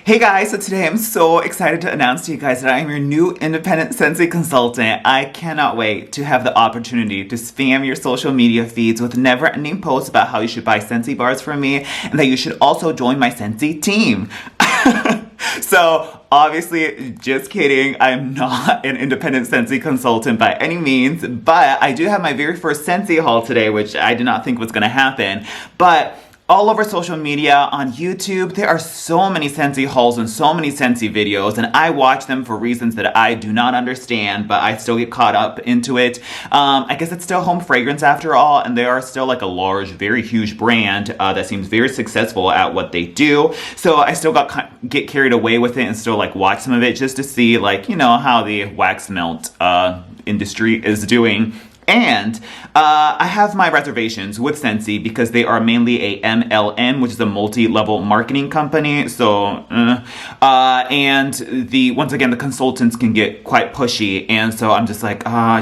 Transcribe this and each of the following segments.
Hey guys, so today I'm so excited to announce to you guys that I am your new independent Scentsy consultant. I cannot wait to have the opportunity to spam your social media feeds with never-ending posts about how you should buy Scentsy bars from me and that you should also join my Scentsy team. So, obviously, just kidding, I'm not an independent Scentsy consultant by any means, but I do have my very first Scentsy haul today, which I did not think was going to happen. But all over social media, on YouTube, there are so many Scentsy hauls and so many Scentsy videos, and I watch them for reasons that I do not understand, but I still get caught up into it. I guess it's still home fragrance after all, and they are still like a large, very huge brand that seems very successful at what they do. So I still get carried away with it and still like watch some of it just to see like, you know, how the wax melt industry is doing. And I have my reservations with Scentsy because they are mainly a MLM, which is a multi-level marketing company. So, and once again, the consultants can get quite pushy. And so I'm just like, I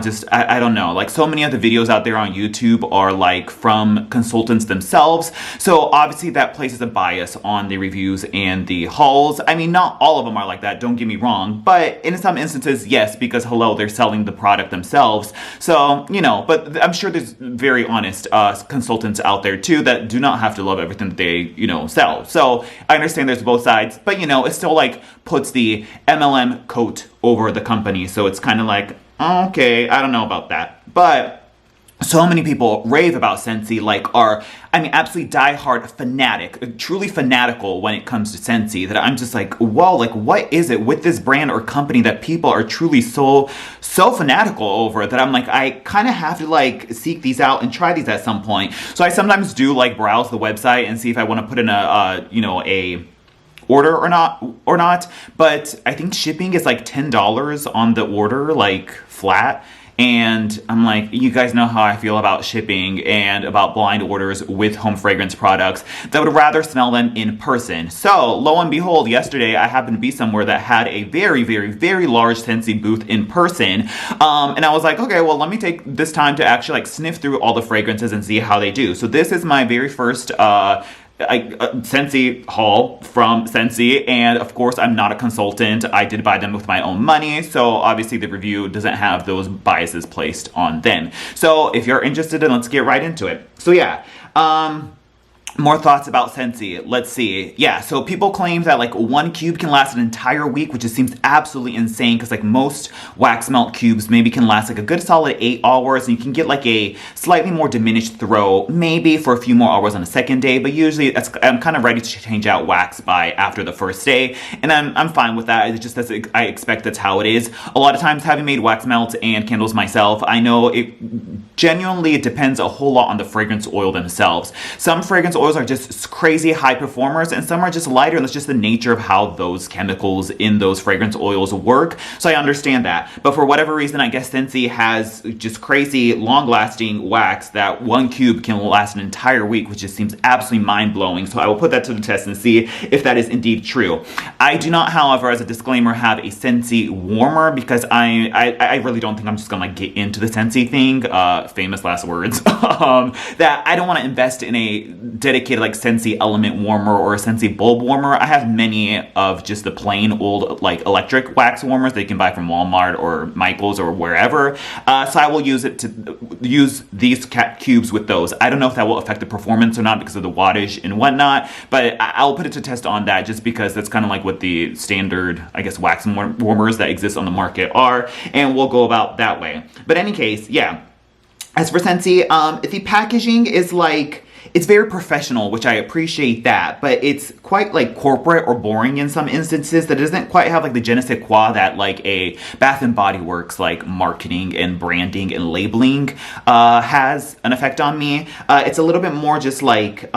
don't know. Like so many of the videos out there on YouTube are like from consultants themselves. So obviously that places a bias on the reviews and the hauls. I mean, not all of them are like that, don't get me wrong. But in some instances, yes, because hello, they're selling the product themselves. So, you know, but I'm sure there's very honest consultants out there too that do not have to love everything that they, you know, sell. So I understand there's both sides, but you know, it still like puts the MLM coat over the company. So it's kind of like, okay, I don't know about that. But so many people rave about Scentsy, like absolutely diehard fanatic, truly fanatical when it comes to Scentsy, that I'm just like, whoa, like what is it with this brand or company that people are truly so fanatical over that I'm like, I kind of have to like seek these out and try these at some point. So I sometimes do like browse the website and see if I want to put in a order or not, but I think shipping is like $10 on the order, like flat. And I'm like, you guys know how I feel about shipping and about blind orders with home fragrance products that would rather smell them in person. So lo and behold, yesterday I happened to be somewhere that had a very, very, very large Scentsy booth in person. And I was like, okay, well, let me take this time to actually like sniff through all the fragrances and see how they do. So this is my very first Scentsy haul from Scentsy, and of course I'm not a consultant. I did buy them with my own money, so obviously the review doesn't have those biases placed on them. So if you're interested, then let's get right into it. So yeah, more thoughts about Scentsy. Let's see. Yeah, so people claim that like one cube can last an entire week, which just seems absolutely insane because like most wax melt cubes maybe can last like a good solid 8 hours, and you can get like a slightly more diminished throw maybe for a few more hours on the second day, but usually I'm kind of ready to change out wax by after the first day, and I'm fine with that. It's just as I expect that's how it is. A lot of times, having made wax melts and candles myself, I know it genuinely depends a whole lot on the fragrance oil themselves. Some fragrance oils are just crazy high performers, and some are just lighter, and that's just the nature of how those chemicals in those fragrance oils work. So I understand that. But for whatever reason, I guess Scentsy has just crazy long-lasting wax that one cube can last an entire week, which just seems absolutely mind-blowing. So I will put that to the test and see if that is indeed true. I do not, however, as a disclaimer, have a Scentsy warmer because I really don't think I'm just gonna like get into the Scentsy thing. Famous last words. That I don't want to invest in a dedicated like Scentsy element warmer or a Scentsy bulb warmer. I have many of just the plain old like electric wax warmers that you can buy from Walmart or Michael's or wherever. So I will use these cubes with those. I don't know if that will affect the performance or not because of the wattage and whatnot, but I'll put it to test on that just because that's kind of like what the standard, I guess, wax warmers that exist on the market are, and we'll go about that way. But in any case, yeah. As for Scentsy, the packaging is like, it's very professional, which I appreciate that, but it's quite like corporate or boring in some instances. That doesn't quite have like the je ne sais quoi that like a Bath and Body Works like marketing and branding and labeling has an effect on me. It's a little bit more just like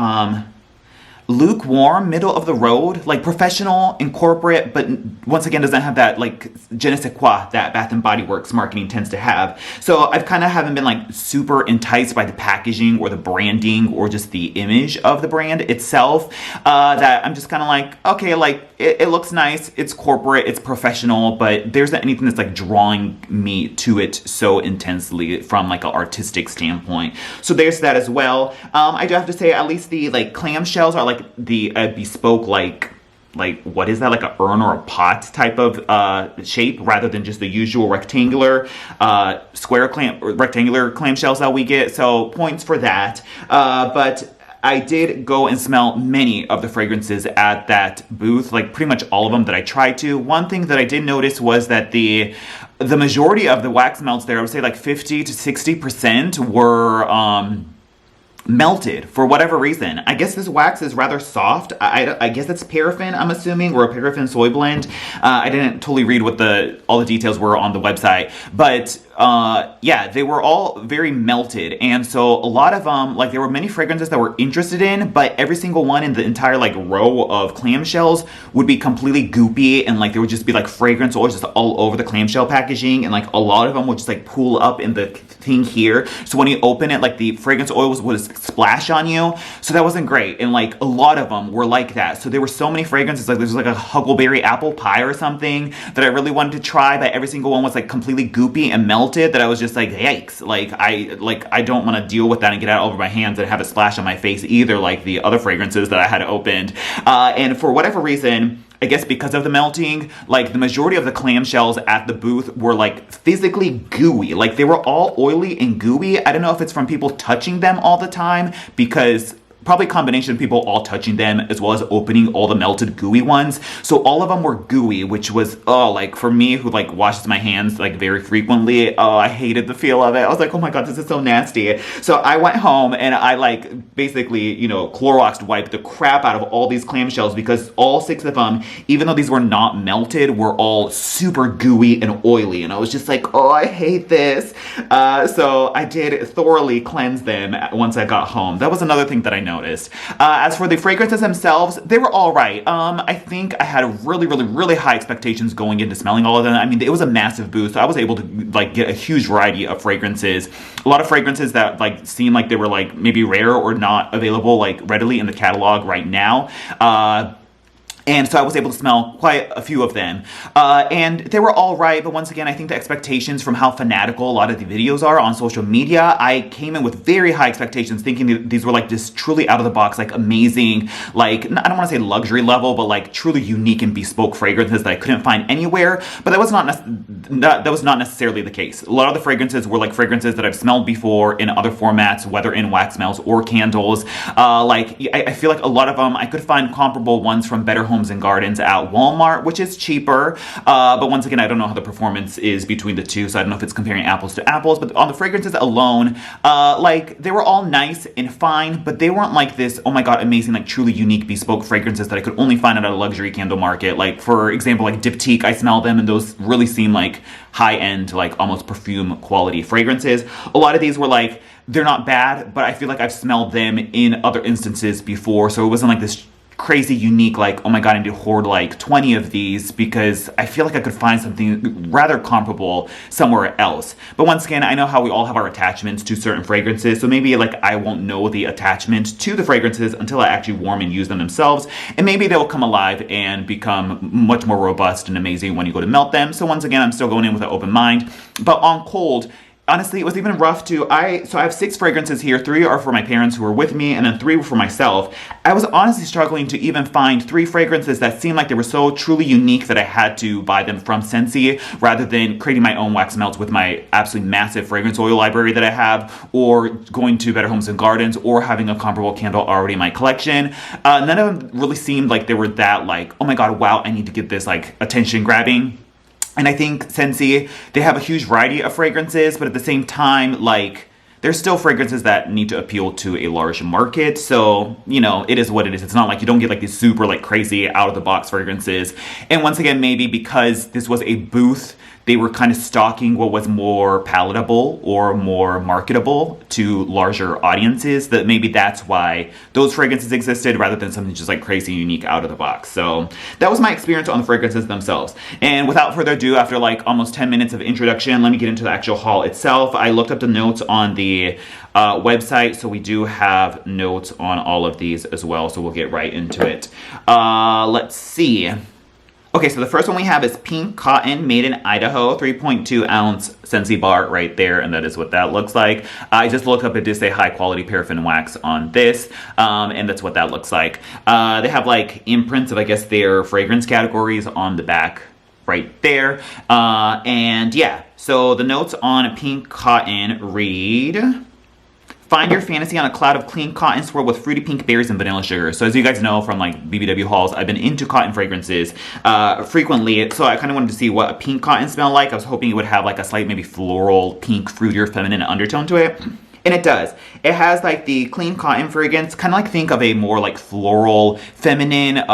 lukewarm, middle of the road, like professional and corporate, but once again doesn't have that like je ne sais quoi that Bath and Body Works marketing tends to have. So I've kind of haven't been like super enticed by the packaging or the branding or just the image of the brand itself, that I'm just kind of like, okay, like it looks nice, it's corporate, it's professional, but there isn't anything that's like drawing me to it so intensely from like an artistic standpoint. So there's that as well. I do have to say, at least the like clamshells are like the bespoke like like, what is that, like a urn or a pot type of shape, rather than just the usual rectangular rectangular clamshells that we get. So points for that. But I did go and smell many of the fragrances at that booth, like pretty much all of them that I tried to. One thing that I did notice was that the majority of the wax melts there, I would say like 50 to 60% were melted for whatever reason. I guess this wax is rather soft. I guess it's paraffin, I'm assuming, or a paraffin soy blend. I didn't totally read what all the details were on the website, but yeah, they were all very melted. And so a lot of them, like, there were many fragrances that we're interested in, but every single one in the entire like row of clamshells would be completely goopy, and like there would just be like fragrance oils just all over the clamshell packaging, and like a lot of them would just like pool up in the thing here. So when you open it, like the fragrance oils would splash on you. So that wasn't great. And like a lot of them were like that. So there were so many fragrances, like there's like a huckleberry apple pie or something that I really wanted to try, but every single one was like completely goopy and melted, that I was just like, yikes. Like I don't want to deal with that and get it all over my hands and have it splash on my face either, like the other fragrances that I had opened. And for whatever reason, I guess because of the melting, like the majority of the clamshells at the booth were like physically gooey. Like they were all oily and gooey. I don't know if it's from people touching them all the time, because probably a combination of people all touching them as well as opening all the melted gooey ones. So all of them were gooey, which was, like for me who like washes my hands like very frequently, I hated the feel of it. I was like, oh my God, this is so nasty. So I went home and I like basically, Clorox wiped the crap out of all these clamshells, because all 6 of them, even though these were not melted, were all super gooey and oily. And I was just like, oh, I hate this. So I did thoroughly cleanse them once I got home. That was another thing that I noticed. As for the fragrances themselves, they were all right. I think I had really high expectations going into smelling all of them. I mean, it was a massive booth, so I was able to like get a huge variety of fragrances. A lot of fragrances that like seemed like they were like maybe rare or not available like readily in the catalog right now. And so I was able to smell quite a few of them. And they were all right, but once again, I think the expectations from how fanatical a lot of the videos are on social media, I came in with very high expectations, thinking that these were like just truly out of the box, like amazing, like, I don't want to say luxury level, but like truly unique and bespoke fragrances that I couldn't find anywhere. But that was not necessarily the case. A lot of the fragrances were like fragrances that I've smelled before in other formats, whether in wax smells or candles. I feel like a lot of them, I could find comparable ones from Better Homes and Gardens at Walmart, which is cheaper. But once again, I don't know how the performance is between the two, so I don't know if it's comparing apples to apples. But on the fragrances alone, like they were all nice and fine, but they weren't like this, oh my God, amazing, like truly unique, bespoke fragrances that I could only find at a luxury candle market. Like for example, like Diptyque, I smell them and those really seem like high-end, like almost perfume quality fragrances. A lot of these were like, they're not bad, but I feel like I've smelled them in other instances before, so it wasn't like this crazy unique, like, oh my God, I need to hoard like 20 of these, because I feel like I could find something rather comparable somewhere else. But once again, I know how we all have our attachments to certain fragrances, so maybe like I won't know the attachment to the fragrances until I actually warm and use them themselves, and maybe they'll come alive and become much more robust and amazing when you go to melt them. So once again, I'm still going in with an open mind. But on cold, honestly, it was even rough too. So I have 6 fragrances here. 3 are for my parents who were with me, and then 3 were for myself. I was honestly struggling to even find 3 fragrances that seemed like they were so truly unique that I had to buy them from Scentsy, rather than creating my own wax melts with my absolutely massive fragrance oil library that I have, or going to Better Homes and Gardens, or having a comparable candle already in my collection. None of them really seemed like they were that like, oh my God, wow, I need to get this like attention grabbing. And I think Scentsy, they have a huge variety of fragrances, but at the same time, like, there's still fragrances that need to appeal to a large market. So, it is what it is. It's not like you don't get like these super like crazy out of the box fragrances. And once again, maybe because this was a booth, they were kind of stocking what was more palatable or more marketable to larger audiences, that maybe that's why those fragrances existed rather than something just like crazy unique out of the box. So that was my experience on the fragrances themselves. And without further ado, after like almost 10 minutes of introduction, let me get into the actual haul itself. I looked up the notes on the website, so we do have notes on all of these as well, so we'll get right into it. Let's see. Okay, so the first one we have is Pink Cotton, made in Idaho, 3.2 ounce Scentsy bar right there, and that is what that looks like. I just looked up, it did say high quality paraffin wax on this, and that's what that looks like. They have like imprints of, I guess, their fragrance categories on the back right there. And yeah, so the notes on Pink Cotton read... Find your fantasy on a cloud of clean cotton swirled with fruity pink berries and vanilla sugar. So as you guys know from like BBW hauls, I've been into cotton fragrances frequently. So I kind of wanted to see what a pink cotton smelled like. I was hoping it would have like a slight maybe floral, pink, fruitier, feminine undertone to it. And it does. It has like the clean cotton fragrance. Kind of like think of a more like floral, feminine,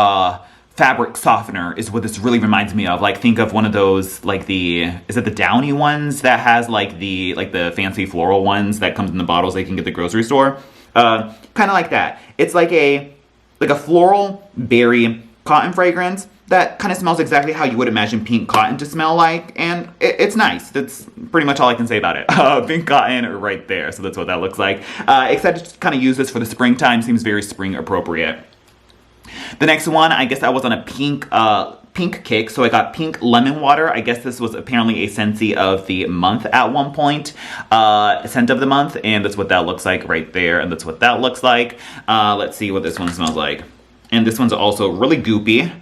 fabric softener is what this really reminds me of. Like think of one of those, like is it the Downy ones that has like the fancy floral ones that comes in the bottles that you can get at the grocery store? Kind of like that. It's like a floral berry cotton fragrance that kind of smells exactly how you would imagine pink cotton to smell like, and it's nice. That's pretty much all I can say about it. Pink cotton right there. So that's what that looks like. Excited to kind of use this for the springtime. Seems very spring appropriate. The next one, I guess I was on a pink kick, so I got Pink Lemon Water. I guess this was apparently a Scentsy of the month at one point, scent of the month, and that's what that looks like right there, and that's what that looks like. Let's see what this one smells like. And this one's also really goopy.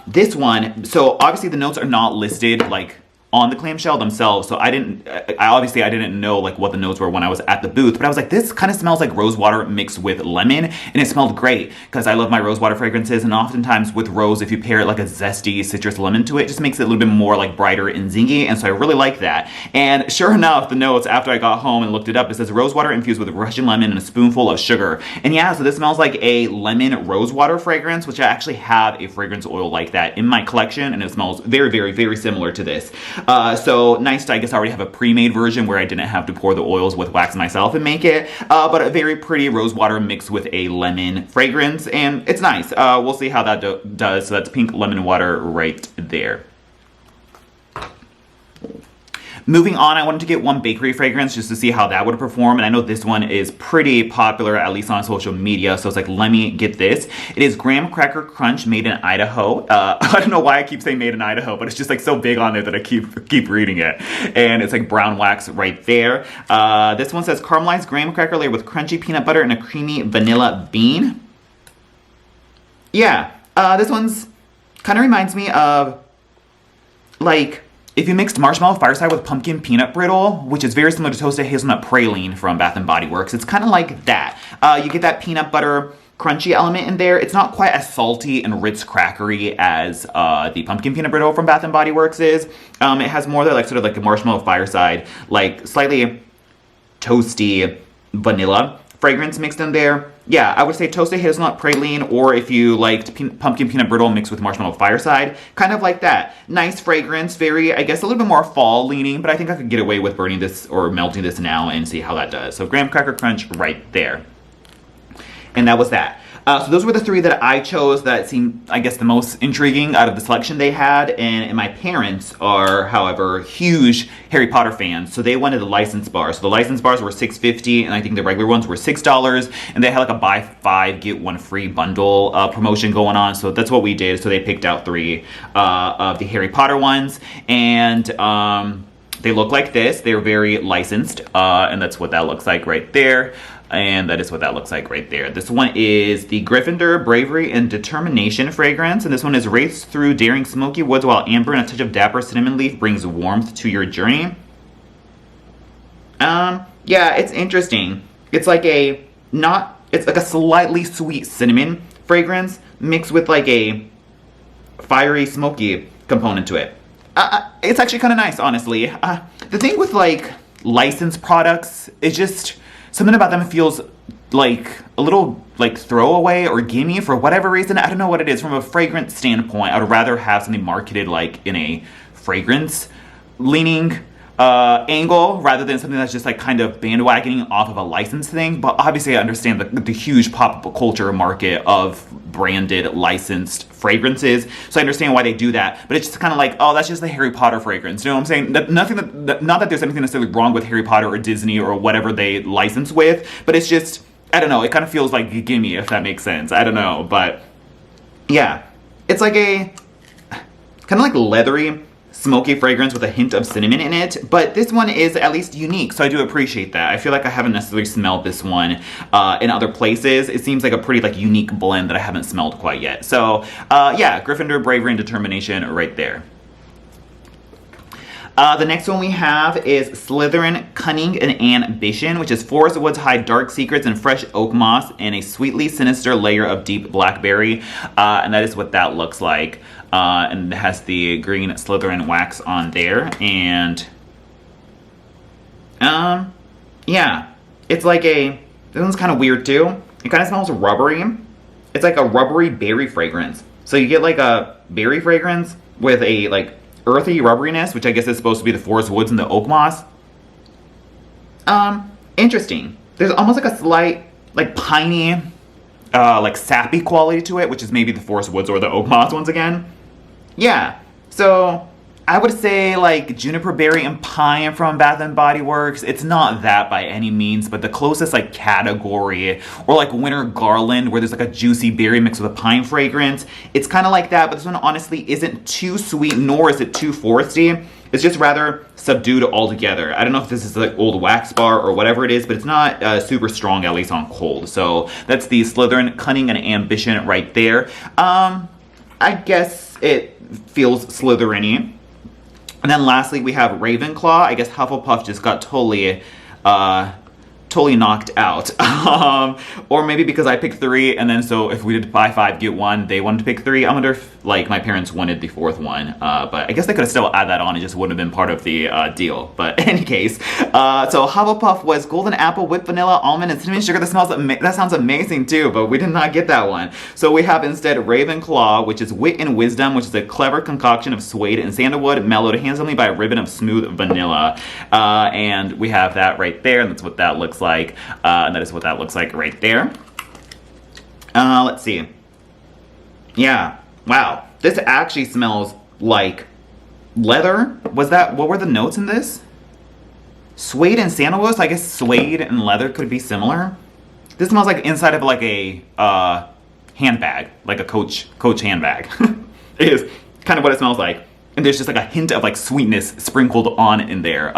This one, so obviously the notes are not listed like on the clamshell themselves, so I didn't know like what the notes were when I was at the booth, but I was like, this kind of smells like rose water mixed with lemon, and it smelled great because I love my rose water fragrances, and oftentimes with rose, if you pair it like a zesty citrus lemon to it, it just makes it a little bit more like brighter and zingy, and so I really like that. And sure enough, the notes after I got home and looked it up, it says rose water infused with Russian lemon and a spoonful of sugar. And yeah, so this smells like a lemon rose water fragrance, which I actually have a fragrance oil like that in my collection, and it smells very, very, very similar to this. So nice to, I guess, already have a pre-made version where I didn't have to pour the oils with wax myself and make it, but a very pretty rose water mixed with a lemon fragrance, and it's nice. We'll see how that does. So that's Pink Lemon Water right there. Moving on, I wanted to get one bakery fragrance just to see how that would perform, and I know this one is pretty popular, at least on social media, so it's like, let me get this. It is Graham Cracker Crunch, made in Idaho. I don't know why I keep saying made in Idaho, but it's just like so big on there that I keep reading it. And it's like brown wax right there. This one says caramelized graham cracker layered with crunchy peanut butter and a creamy vanilla bean. Yeah, this one's kind of reminds me of like if you mixed marshmallow fireside with pumpkin peanut brittle, which is very similar to toasted hazelnut praline from Bath & Body Works. It's kind of like that. You get that peanut butter crunchy element in there. It's not quite as salty and Ritz crackery as the pumpkin peanut brittle from Bath & Body Works is. It has more of like sort of like a marshmallow fireside, like slightly toasty vanilla fragrance mixed in there. Yeah, I would say toasted hazelnut praline, or if you liked pumpkin peanut brittle mixed with marshmallow fireside, kind of like that. Nice fragrance, very, I guess, a little bit more fall leaning, but I think I could get away with burning this or melting this now and see how that does. So Graham Cracker Crunch right there. And that was that. So those were the three that I chose that seemed, I guess, the most intriguing out of the selection they had. And my parents are, however, huge Harry Potter fans, so they wanted the license bars. So the license bars were $6.50, and I think the regular ones were $6. And they had like a buy 5 get 1 free bundle promotion going on. So that's what we did. So they picked out 3 of the Harry Potter ones, and they look like this. They're very licensed, and that's what that looks like right there. And that is what that looks like right there. This one is the Gryffindor Bravery and Determination fragrance. And this one is wraiths through daring smoky woods while amber and a touch of dapper cinnamon leaf brings warmth to your journey. Yeah, it's interesting. It's like it's like a slightly sweet cinnamon fragrance mixed with like a fiery smoky component to it. It's actually kind of nice, honestly. The thing with like licensed products is just something about them feels like a little like throwaway or gimme for whatever reason. I don't know what it is. From a fragrance standpoint, I would rather have something marketed like in a fragrance leaning angle rather than something that's just like kind of bandwagoning off of a licensed thing. But obviously I understand the huge pop culture market of branded licensed fragrances, so I understand why they do that, but it's just kind of like, oh, that's just the Harry Potter fragrance, you know what I'm saying? Not that there's anything necessarily wrong with Harry Potter or Disney or whatever they license with, but it's just, I don't know, it kind of feels like gimme, if that makes sense. I don't know, but yeah, it's like kind of like leathery, smoky fragrance with a hint of cinnamon in it, but this one is at least unique, so I do appreciate that. I feel like I haven't necessarily smelled this one in other places. It seems like a pretty like unique blend that I haven't smelled quite yet. So yeah, Gryffindor, Bravery, and Determination right there. The next one we have is Slytherin, Cunning, and Ambition, which is forest woods hide dark secrets and fresh oak moss and a sweetly sinister layer of deep blackberry. And that is what that looks like. And it has the green Slytherin wax on there. And, yeah. It's like this one's kind of weird too. It kind of smells rubbery. It's like a rubbery berry fragrance. So you get like a berry fragrance with a like earthy rubberiness, which I guess is supposed to be the forest woods and the oak moss. Interesting. There's almost like a slight, like piney, like sappy quality to it, which is maybe the forest woods or the oak moss once again. Yeah, so I would say like juniper berry and pine from Bath and Body Works. It's not that by any means, but the closest like category, or like winter garland where there's like a juicy berry mixed with a pine fragrance. It's kind of like that, but this one honestly isn't too sweet, nor is it too foresty. It's just rather subdued altogether. I don't know if this is like old wax bar or whatever it is, but it's not super strong, at least on cold. So that's the Slytherin, Cunning, and Ambition right there. I guess it feels Slytherin-y. And then lastly, we have Ravenclaw. I guess Hufflepuff just got totally knocked out. Or maybe because I picked 3, and then so if we did buy 5, get 1, they wanted to pick 3. I wonder if, like, my parents wanted the 4th one. But I guess they could have still added that on. It just wouldn't have been part of the deal. But in any case, so Hufflepuff was golden apple, whipped vanilla, almond, and cinnamon sugar. That sounds amazing too, but we did not get that one. So we have instead Ravenclaw, which is Wit and Wisdom, which is a clever concoction of suede and sandalwood, mellowed handsomely by a ribbon of smooth vanilla. And we have that right there, and that's what that looks like. And that is what that looks like right there. Let's see. Yeah. Wow. This actually smells like leather. What were the notes in this? Suede and sandalwood? So I guess suede and leather could be similar. This smells like inside of like a handbag, like a Coach handbag. It is kind of what it smells like. And there's just like a hint of like sweetness sprinkled on in there.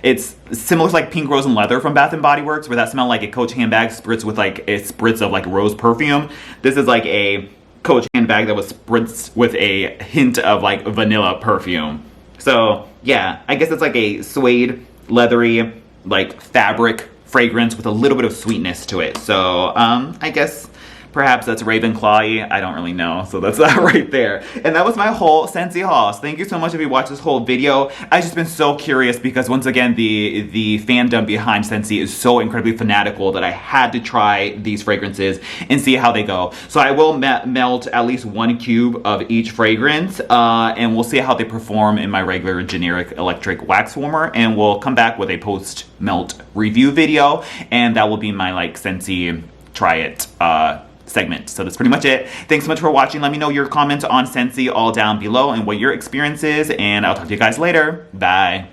It's similar to like Pink Rose and Leather from Bath and Body Works, where that smelled like a Coach handbag spritzed with like a spritz of like rose perfume. This is like a Coach handbag that was spritzed with a hint of like vanilla perfume. So yeah, I guess it's like a suede, leathery, like fabric fragrance with a little bit of sweetness to it. So I guess perhaps that's Ravenclaw-y. I don't really know. So that's that right there. And that was my whole Scentsy haul. So thank you so much if you watched this whole video. I've just been so curious because once again, the fandom behind Scentsy is so incredibly fanatical that I had to try these fragrances and see how they go. So I will melt at least 1 cube of each fragrance and we'll see how they perform in my regular generic electric wax warmer, and we'll come back with a post-melt review video, and that will be my like Scentsy try it segment. So that's pretty much it. Thanks so much for watching. Let me know your comments on Scentsy all down below and what your experience is, and I'll talk to you guys later. Bye.